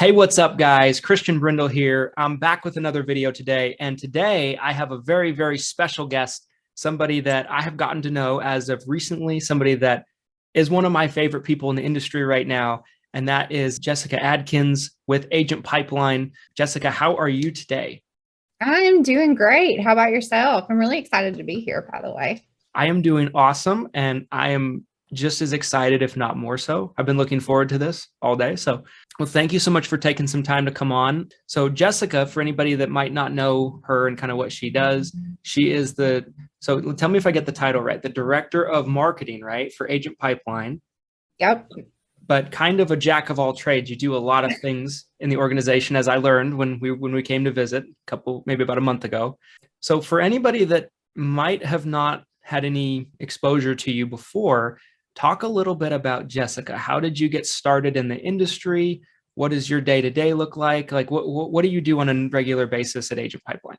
Hey, what's up, guys? Christian Brindle here. I'm back with another video today. And today I have a very, very special guest, somebody that I have gotten to know as of recently, somebody that is one of my favorite people in the industry right now. And that is Jessica Adkins with Agent Pipeline. Jessica, how are you today? I'm doing great. How about yourself? I'm really excited to be here, by the way. I am doing awesome. And I am just as excited, if not more so. I've been looking forward to this all day. Well, thank you so much for taking some time to come on. So Jessica, for anybody that might not know her and kind of what she does, she is so tell me if I get the title right, the Director of Marketing, right, for Agent Pipeline. Yep. But kind of a jack of all trades. You do a lot of things in the organization, as I learned when we came to visit maybe about a month ago. So for anybody that might have not had any exposure to you before, talk a little bit about Jessica. How did you get started in the industry? What does your day-to-day look like? Like what do you do on a regular basis at Agent Pipeline?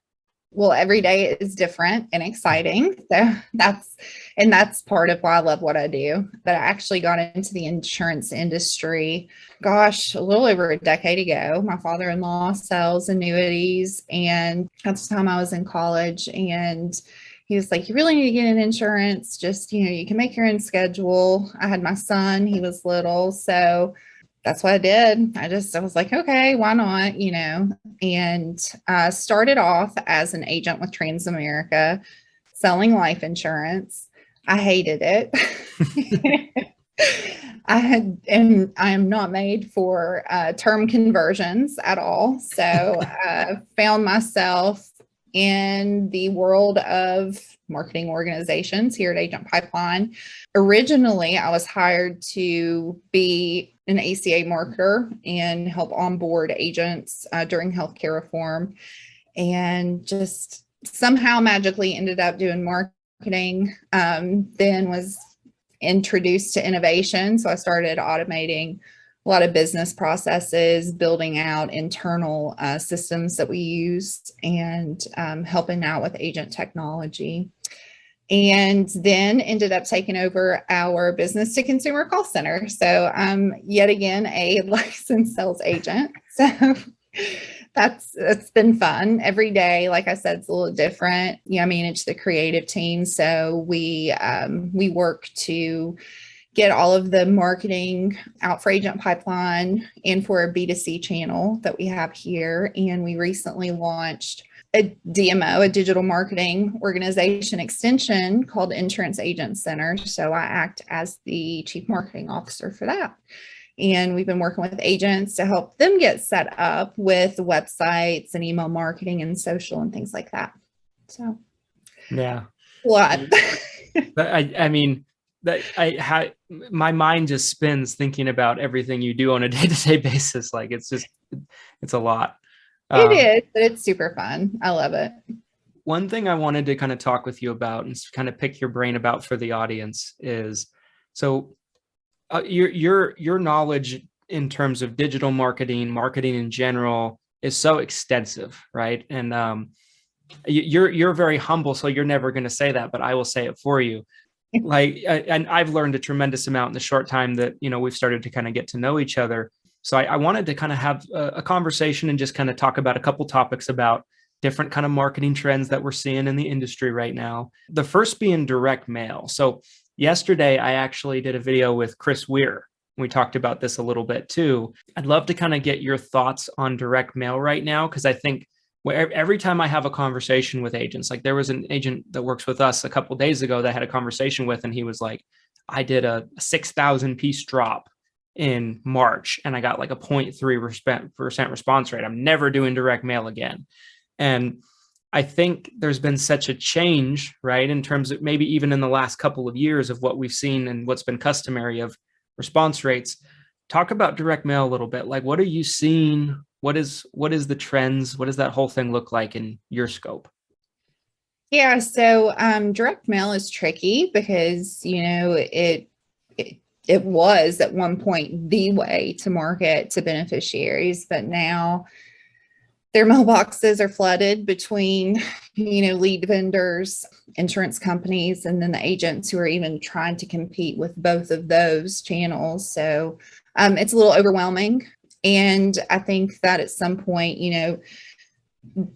Well, every day is different and exciting. So that's part of why I love what I do. But I actually got into the insurance industry, a little over a decade ago. My father-in-law sells annuities, and at the time I was in college, and he was like, you really need to get in insurance. Just, you can make your own schedule. I had my son, he was little. So that's what I did. I was like, okay, why not? And started off as an agent with Transamerica selling life insurance. I hated it. I am not made for term conversions at all. So I found myself in the world of marketing organizations here at Agent Pipeline. Originally, I was hired to be an ACA marketer and help onboard agents during healthcare reform, and just somehow magically ended up doing marketing. Then was introduced to innovation. So I started automating a lot of business processes, building out internal systems that we use, and helping out with agent technology. And then ended up taking over our business to consumer call center. So I'm yet again a licensed sales agent. So it's been fun. Every day, like I said, it's a little different. I manage the creative team. So we work to get all of the marketing out for Agent Pipeline and for a B2C channel that we have here. And we recently launched a DMO, a digital marketing organization extension called Insurance Agent Center. So I act as the chief marketing officer for that. And we've been working with agents to help them get set up with websites and email marketing and social and things like that. So, yeah, what? I mean, my mind just spins thinking about everything you do on a day-to-day basis. Like it's a lot. It is, but it's super fun. I love it. One thing I wanted to kind of talk with you about and kind of pick your brain about for the audience is, so your knowledge in terms of digital marketing in general is so extensive, right? And you're very humble, so you're never going to say that, but I will say it for you. And I've learned a tremendous amount in the short time that, we've started to kind of get to know each other. So I wanted to kind of have a conversation and just kind of talk about a couple topics about different kind of marketing trends that we're seeing in the industry right now. The first being direct mail. So yesterday, I actually did a video with Chris Weir. We talked about this a little bit too. I'd love to kind of get your thoughts on direct mail right now, because I think every time I have a conversation with agents, like there was an agent that works with us a couple of days ago that I had a conversation with, and he was like, I did a 6,000 piece drop in March and I got like a 0.3% response rate. I'm never doing direct mail again. And I think there's been such a change, right, in terms of maybe even in the last couple of years of what we've seen and what's been customary of response rates. Talk about direct mail a little bit. Like, what are you seeing? What is the trends? What does that whole thing look like in your scope? Yeah, so direct mail is tricky because, it was at one point the way to market to beneficiaries, but now their mailboxes are flooded between, lead vendors, insurance companies, and then the agents who are even trying to compete with both of those channels. So it's a little overwhelming. And I think that at some point,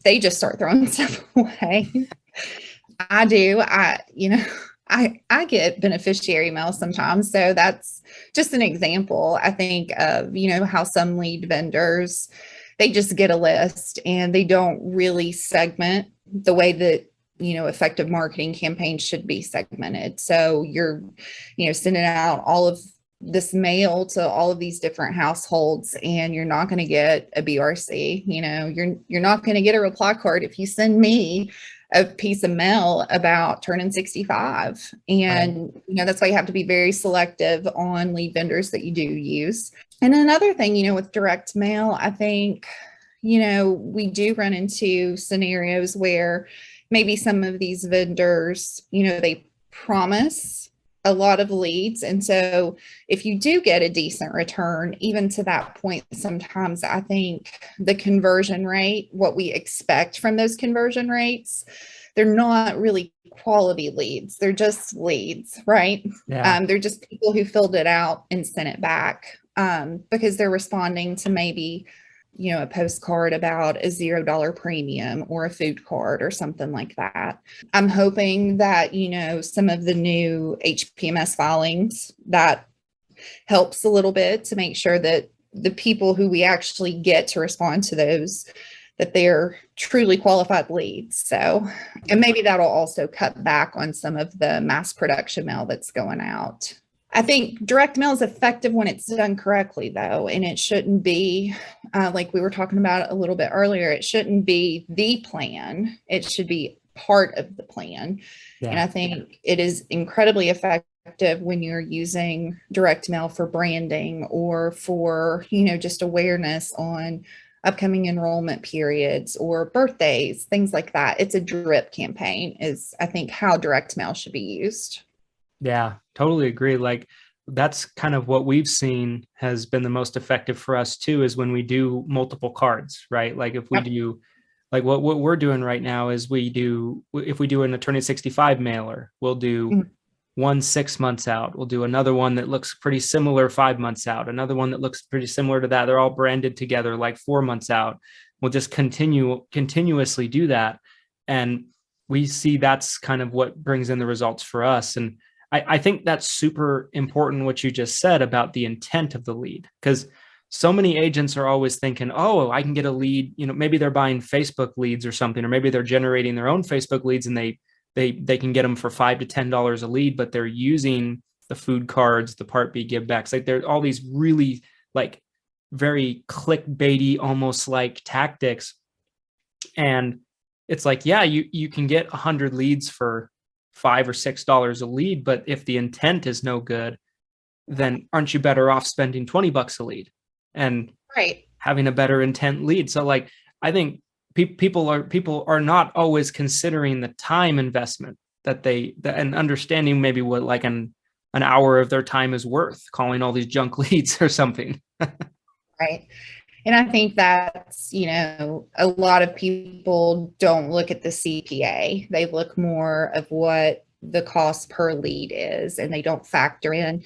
they just start throwing stuff away. I do. I get beneficiary mail sometimes. So that's just an example, I think, of, how some lead vendors, they just get a list and they don't really segment the way that, effective marketing campaigns should be segmented. So you're, sending out all of this mail to all of these different households, and you're not going to get a BRC. You're not going to get a reply card if you send me a piece of mail about turning 65. And, that's why you have to be very selective on lead vendors that you do use. And another thing, with direct mail, I think, we do run into scenarios where maybe some of these vendors, they promise a lot of leads. And so if you do get a decent return, even to that point, sometimes I think the conversion rate, what we expect from those conversion rates, they're not really quality leads. They're just leads, right? Yeah. They're just people who filled it out and sent it back because they're responding to maybe, a postcard about a $0 premium or a food card or something like that. I'm hoping that, some of the new HPMS filings, that helps a little bit to make sure that the people who we actually get to respond to those, that they're truly qualified leads. So, and maybe that'll also cut back on some of the mass production mail that's going out. I think direct mail is effective when it's done correctly, though, and it shouldn't be, like we were talking about a little bit earlier, it shouldn't be the plan. It should be part of the plan. Yeah. And I think it is incredibly effective when you're using direct mail for branding or for, just awareness on upcoming enrollment periods or birthdays, things like that. It's a drip campaign is, I think, how direct mail should be used. Yeah, totally agree. Like that's kind of what we've seen has been the most effective for us too, is when we do multiple cards, right? Like if we do, like what we're doing right now is if we do an attorney 65 mailer, we'll do one 6 months out. We'll do another one that looks pretty similar 5 months out. Another one that looks pretty similar to that. They're all branded together like 4 months out. We'll just continuously do that. And we see that's kind of what brings in the results for us. And I think that's super important what you just said about the intent of the lead, because so many agents are always thinking, oh, I can get a lead, maybe they're buying Facebook leads or something, or maybe they're generating their own Facebook leads and they can get them for $5 to $10 a lead, but they're using the food cards, the Part B give backs. Like there's all these really like very clickbaity, almost like tactics. And it's like, yeah, you can get 100 leads for $5 or $6 a lead, but if the intent is no good, then aren't you better off spending $20 a lead and having a better intent lead? So like, I think people are not always considering the time investment and understanding maybe what like an hour of their time is worth calling all these junk leads or something. Right. And I think that's, a lot of people don't look at the CPA. They look more of what the cost per lead is, and they don't factor in,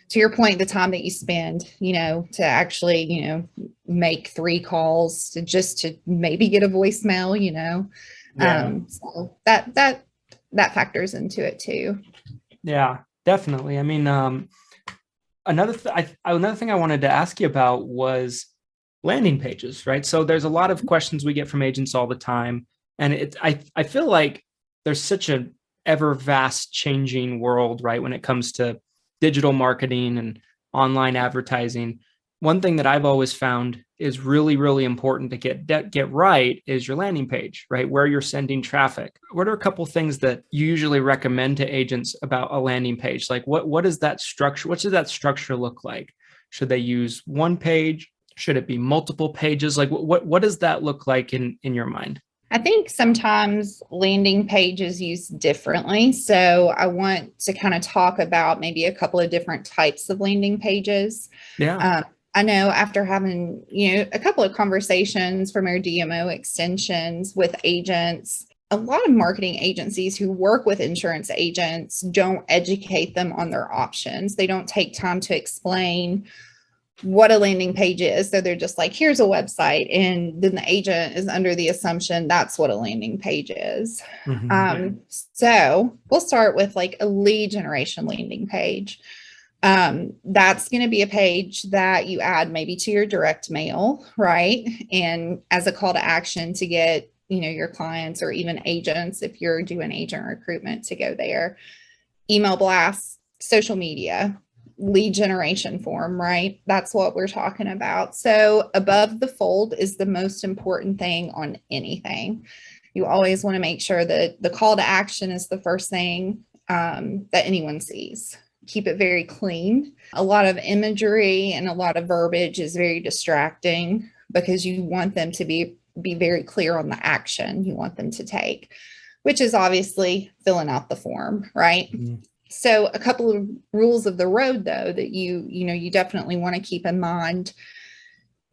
to your point, the time that you spend, to actually, make 3 calls to maybe get a voicemail, so that factors into it too. Yeah, definitely. I mean, another thing I wanted to ask you about was landing pages, right? So there's a lot of questions we get from agents all the time. And I feel like there's such an ever vast changing world, right? When it comes to digital marketing and online advertising. One thing that I've always found is really, really important to get right is your landing page, right? Where you're sending traffic. What are a couple things that you usually recommend to agents about a landing page? Like what is that structure? What does that structure look like? Should they use one page? Should it be multiple pages? Like what does that look like in your mind? I think sometimes landing pages used differently. So I want to kind of talk about maybe a couple of different types of landing pages. Yeah. I know after having, a couple of conversations from our DMO extensions with agents, a lot of marketing agencies who work with insurance agents don't educate them on their options. They don't take time to explain what a landing page is. So they're just like, here's a website. And then the agent is under the assumption that's what a landing page is. So we'll start with like a lead generation landing page. That's going to be a page that you add maybe to your direct mail, right? And as a call to action to get, your clients or even agents, if you're doing agent recruitment, to go there. Email blasts, social media, lead generation form, right? That's what we're talking about. So above the fold is the most important thing on anything. You always want to make sure that the call to action is the first thing that anyone sees. Keep it very clean. A lot of imagery and a lot of verbiage is very distracting because you want them to be very clear on the action you want them to take, which is obviously filling out the form, right? Mm-hmm. So a couple of rules of the road, though, that you definitely want to keep in mind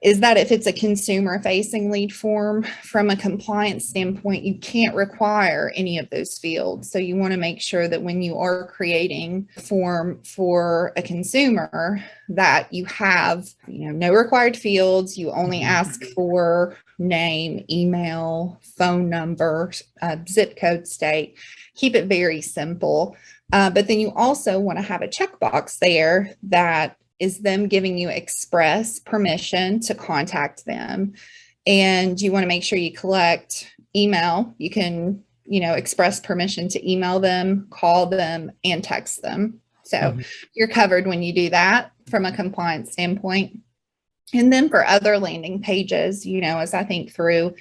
is that if it's a consumer facing lead form, from a compliance standpoint, you can't require any of those fields. So you want to make sure that when you are creating a form for a consumer, that you have, no required fields. You only ask for name, email, phone number, zip code, state. Keep it very simple. But then you also want to have a checkbox there that is them giving you express permission to contact them. And you want to make sure you collect email. You can, express permission to email them, call them, and text them. So you're covered when you do that from a compliance standpoint. And then for other landing pages, as I think through,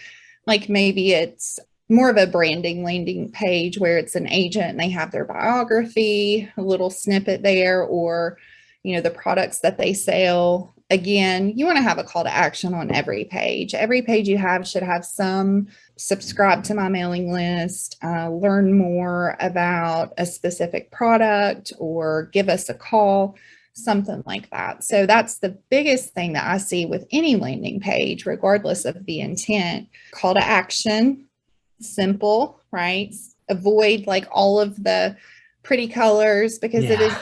like maybe it's more of a branding landing page where it's an agent and they have their biography, a little snippet there, or the products that they sell. Again, you want to have a call to action on every page. Every page you have should have some subscribe to my mailing list, learn more about a specific product, or give us a call, something like that. So that's the biggest thing that I see with any landing page, regardless of the intent. Call to action, simple, right? Avoid like all of the pretty colors because it is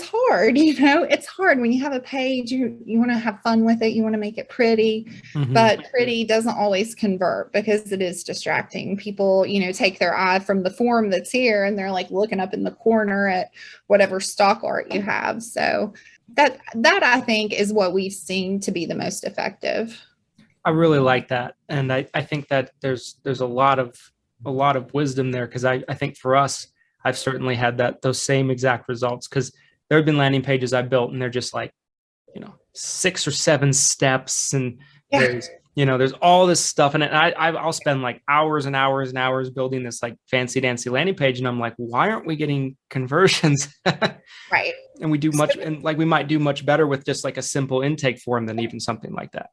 hard, it's hard when you have a page, you want to have fun with it. You want to make it pretty, but pretty doesn't always convert because it is distracting. People, take their eye from the form that's here and they're like looking up in the corner at whatever stock art you have. So that I think is what we've seen to be the most effective. I really like that. And I think that there's a lot of wisdom there. Cause I think for us, I've certainly had those same exact results, because there have been landing pages I built and they're just like, 6 or 7 steps, and there's all this stuff. And I'll spend like hours and hours and hours building this like fancy dancy landing page. And I'm like, why aren't we getting conversions? Right. And we might do much better with just like a simple intake form than even something like that.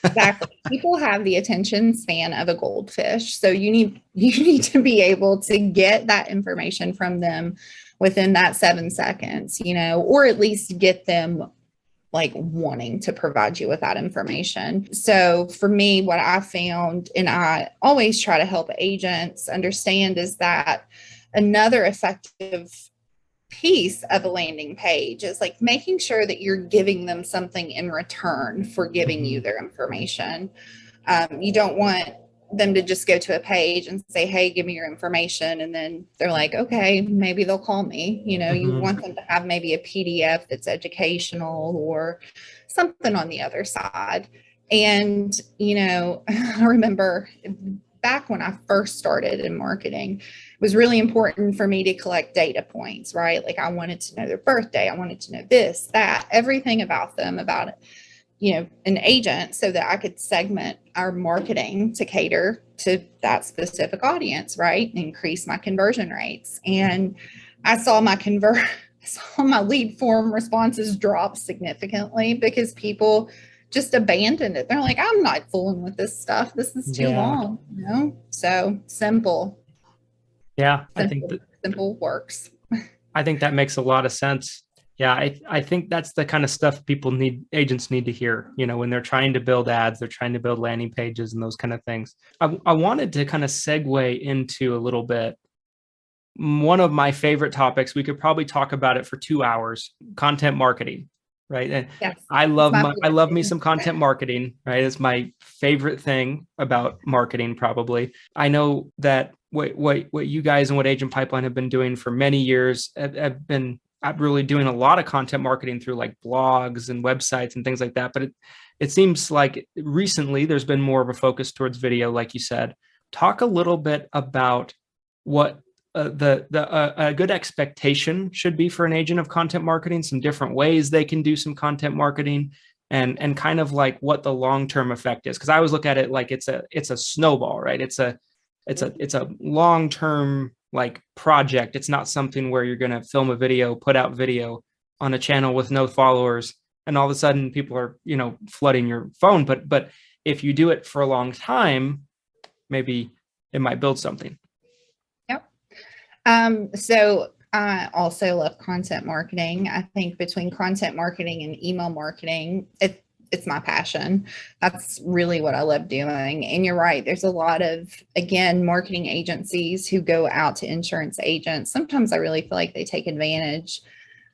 Exactly. People have the attention span of a goldfish. So you need to be able to get that information from them within that 7 seconds, or at least get them like wanting to provide you with that information. So for me, what I found, and I always try to help agents understand, is that another effective piece of a landing page is like making sure that you're giving them something in return for giving you their information. You don't want them to just go to a page and say, hey, give me your information. And then they're like, okay, maybe they'll call me. You want them to have maybe a PDF that's educational or something on the other side. And, I remember back when I first started in marketing, it was really important for me to collect data points, right? Like I wanted to know their birthday. I wanted to know this, that, everything about them, about an agent, so that I could segment our marketing to cater to that specific audience, right? Increase my conversion rates. And I saw my lead form responses drop significantly because people just abandoned it. They're like, I'm not fooling with this stuff. This is too long, So simple. Yeah. I think simple works. I think that makes a lot of sense. Yeah. I think that's the kind of stuff agents need to hear, when they're trying to build ads, they're trying to build landing pages and those kind of things. I wanted to kind of segue into a little bit one of my favorite topics. We could probably talk about it for 2 hours: content marketing. right? And Yes. I love me some content marketing, right? It's my favorite thing about marketing, probably. I know that what you guys and what Agent Pipeline have been doing for many years have been really doing a lot of content marketing through like blogs and websites and things like that. But it seems like recently there's been more of a focus towards video, like you said. Talk a little bit about what a good expectation should be for an agent of content marketing, some different ways they can do some content marketing, and kind of like what the long-term effect is. Because I always look at it like it's a snowball, right? It's a long-term like project. It's not something where you're going to film a video, put out video on a channel with no followers, and all of a sudden people are, flooding your phone. But if you do it for a long time, maybe it might build something. Yep. So I also love content marketing. I think between content marketing and email marketing, it's my passion. That's really what I love doing. And you're right. There's a lot of, again, marketing agencies who go out to insurance agents. Sometimes I really feel like they take advantage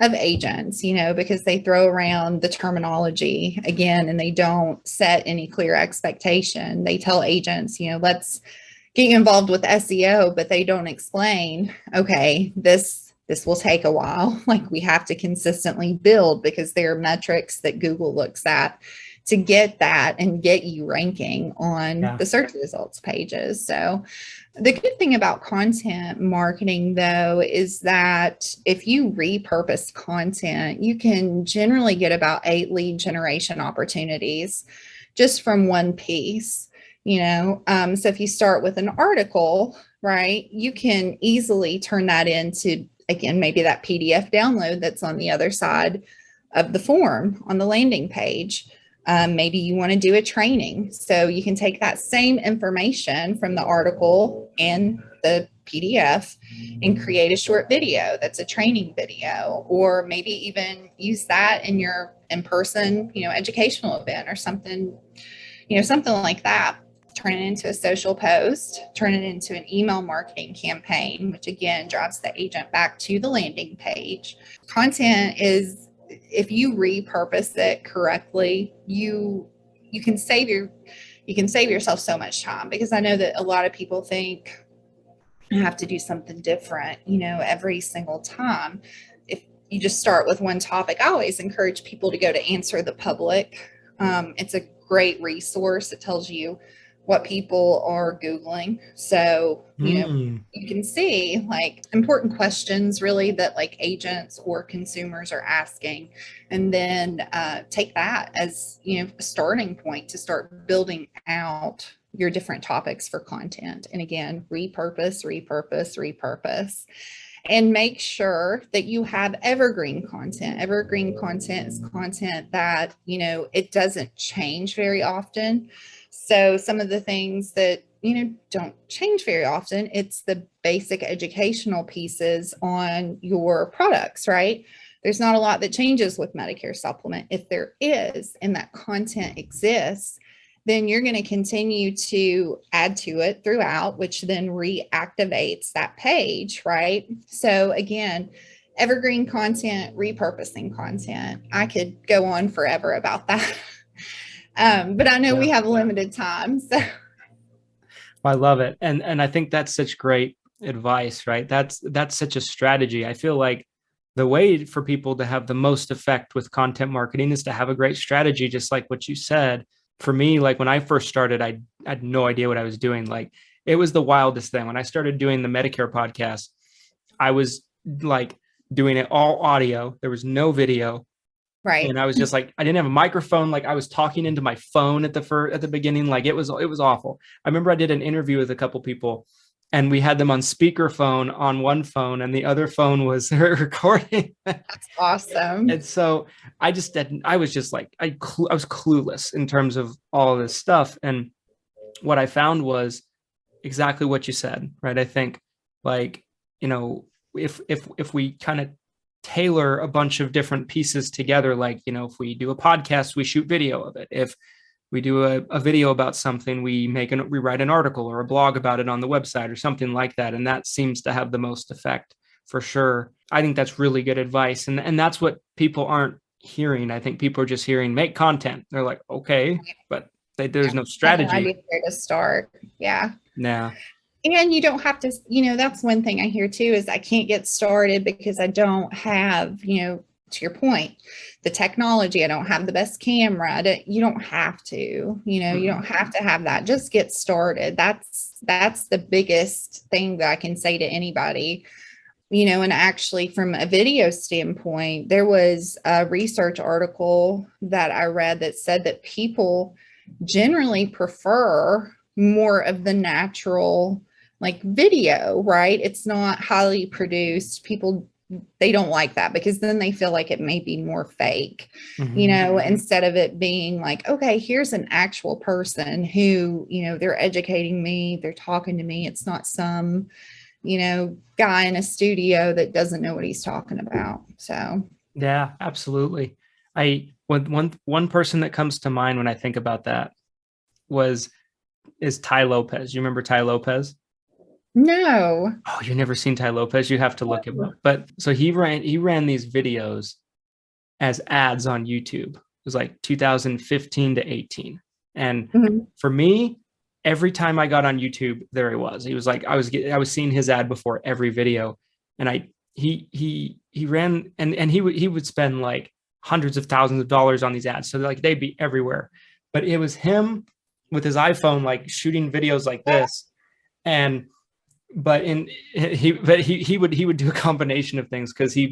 of agents, because they throw around the terminology again, and they don't set any clear expectation. They tell agents, let's get you involved with SEO, but they don't explain, okay, this will take a while. Like, we have to consistently build, because there are metrics that Google looks at to get that and get you ranking on the search results pages. So the good thing about content marketing, though, is that if you repurpose content, you can generally get about 8 lead generation opportunities just from one piece. So if you start with an article, right, you can easily turn that into, again, maybe that PDF download that's on the other side of the form on the landing page. Maybe you want to do a training. So you can take that same information from the article and the PDF and create a short video that's a training video, or maybe even use that in your in-person, educational event or something, something like that. Turn it into a social post, turn it into an email marketing campaign, which again drives the agent back to the landing page. Content is, if you repurpose it correctly, you can save yourself so much time, because I know that a lot of people think I have to do something different, every single time. If you just start with one topic, I always encourage people to go to Answer the Public. It's a great resource. It tells you what people are Googling. So, you can see like important questions really that like agents or consumers are asking, and then take that as, a starting point to start building out your different topics for content. And again, repurpose, and make sure that you have evergreen content. Evergreen content is content that, it doesn't change very often. So some of the things that, don't change very often, it's the basic educational pieces on your products, right? There's not a lot that changes with Medicare Supplement. If there is, and that content exists, then you're going to continue to add to it throughout, which then reactivates that page, right? So again, evergreen content, repurposing content. I could go on forever about that. But I know we have limited time. So I love it. And I think that's such great advice, right? That's such a strategy. I feel like the way for people to have the most effect with content marketing is to have a great strategy, just like what you said. For me, like when I first started, I had no idea what I was doing. Like, it was the wildest thing. When I started doing the Medicare podcast, I was like doing it all audio. There was no video. Right. And I was just like, I didn't have a microphone. Like, I was talking into my phone at the beginning. Like, it was awful. I remember I did an interview with a couple people, and we had them on speakerphone on one phone, and the other phone was recording. That's awesome. And so I was clueless in terms of all of this stuff. And what I found was exactly what you said, right? I think, like, if we kind of tailor a bunch of different pieces together, like, if we do a podcast, we shoot video of it. If we do a video about something, we write an article or a blog about it on the website or something like that. And that seems to have the most effect for sure. I think that's really good advice. And that's what people aren't hearing. I think people are just hearing make content. They're like, okay, but there's no strategy. Idea where to start. Yeah. Yeah. And you don't have to, that's one thing I hear too, is I can't get started because I don't have, to your point, the technology. I don't have the best camera. You don't have to, you don't have to have that. Just get started. That's the biggest thing that I can say to anybody, and actually from a video standpoint, there was a research article that I read that said that people generally prefer more of the natural video, right? It's not highly produced. People, they don't like that because then they feel like it may be more fake, instead of it being like, okay, here's an actual person who, they're educating me, they're talking to me. It's not some, guy in a studio that doesn't know what he's talking about. So yeah, absolutely. One person that comes to mind when I think about that is Ty Lopez. You remember Ty Lopez? No. Oh, you've never seen Ty Lopez? You have to look him up. But so he ran these videos as ads on YouTube. It was like 2015 to 18. And for me, every time I got on YouTube, there he was. He was like, I was seeing his ad before every video. And he ran and he would spend like hundreds of thousands of dollars on these ads. So like they'd be everywhere. But it was him with his iPhone, like shooting videos like this. But he would do a combination of things because he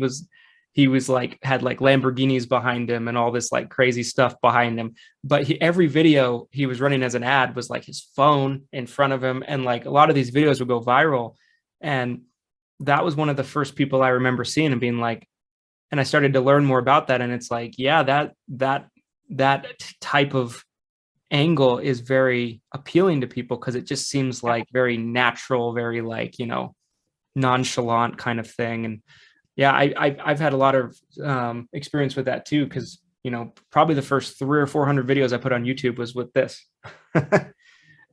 was like had like Lamborghinis behind him and all this like crazy stuff behind him. But every video he was running as an ad was like his phone in front of him, and like a lot of these videos would go viral. And that was one of the first people I remember seeing and being like, and I started to learn more about that. And it's like, yeah, that type of angle is very appealing to people because it just seems like very natural, very like, nonchalant kind of thing. And yeah, I've had a lot of experience with that too, because probably the first 300 or 400 videos I put on YouTube was with this.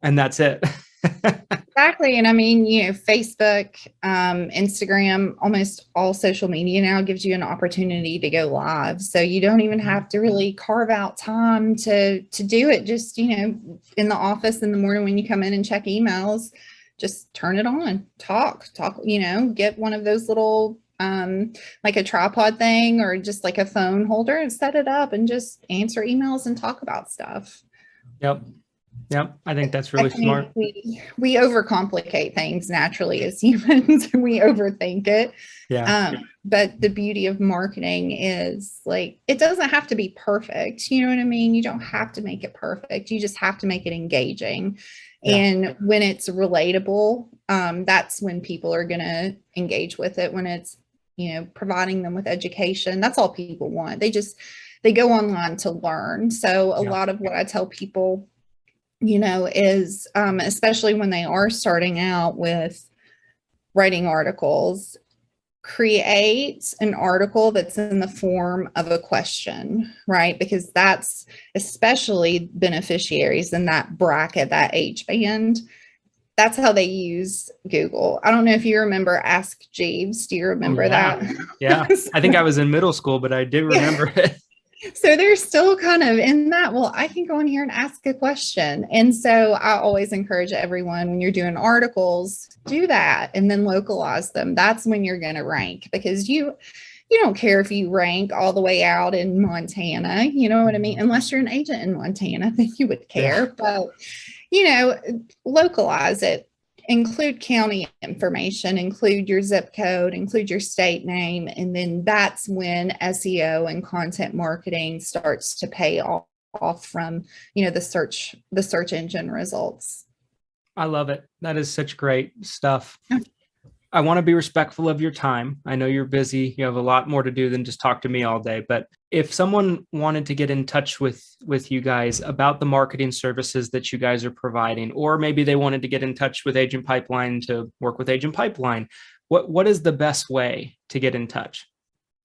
And that's it. Exactly. And I mean, Facebook, Instagram, almost all social media now gives you an opportunity to go live. So you don't even have to really carve out time to do it. Just, in the office in the morning when you come in and check emails, just turn it on, talk, get one of those little, like a tripod thing or just like a phone holder and set it up and just answer emails and talk about stuff. Yep. I think that's really smart. We overcomplicate things naturally as humans. We overthink it. Yeah. But the beauty of marketing is like, it doesn't have to be perfect. You know what I mean? You don't have to make it perfect. You just have to make it engaging. Yeah. And when it's relatable, that's when people are going to engage with it. When it's, providing them with education, that's all people want. They go online to learn. So a lot of what I tell people, is especially when they are starting out with writing articles, create an article that's in the form of a question, right? Because that's especially beneficiaries in that bracket, that age band. That's how they use Google. I don't know if you remember Ask Jeeves. Do you remember that? Yeah. I think I was in middle school, but I do remember it. So they're still kind of in that, well, I can go in here and ask a question. And so I always encourage everyone, when you're doing articles, do that and then localize them. That's when you're going to rank, because you don't care if you rank all the way out in Montana, you know what I mean? Unless you're an agent in Montana, then you would care. But, localize it. Include county information, include your zip code, include your state name. And then that's when SEO and content marketing starts to pay off from, the search engine results. I love it. That is such great stuff. I want to be respectful of your time. I know you're busy. You have a lot more to do than just talk to me all day. But if someone wanted to get in touch with you guys about the marketing services that you guys are providing, or maybe they wanted to get in touch with Agent Pipeline to work with Agent Pipeline, what is the best way to get in touch?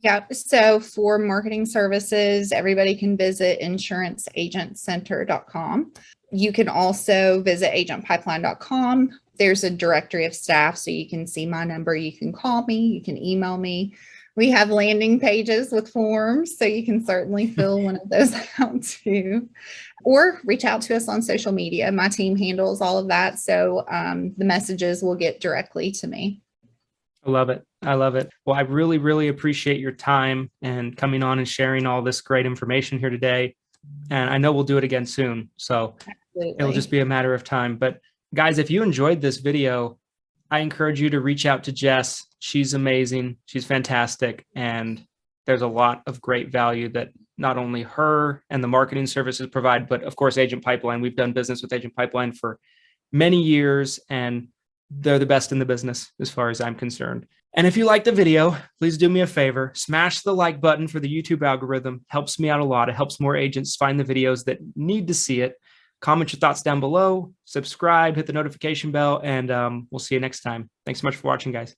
Yeah. So for marketing services, everybody can visit insuranceagentcenter.com. You can also visit agentpipeline.com. There's a directory of staff, so you can see my number. You can call me, you can email me. We have landing pages with forms, so you can certainly fill one of those out too. Or reach out to us on social media. My team handles all of that, so the messages will get directly to me. I love it. I love it. Well, I really, really appreciate your time and coming on and sharing all this great information here today. And I know we'll do it again soon. So Absolutely. It'll just be a matter of time. But guys, if you enjoyed this video, I encourage you to reach out to Jess. She's amazing. She's fantastic. And there's a lot of great value that not only her and the marketing services provide, but of course, Agent Pipeline. We've done business with Agent Pipeline for many years, and they're the best in the business as far as I'm concerned. And if you like the video, please do me a favor, smash the like button for the YouTube algorithm. Helps me out a lot. It helps more agents find the videos that need to see it. Comment your thoughts down below, subscribe, hit the notification bell, and we'll see you next time. Thanks so much for watching, guys.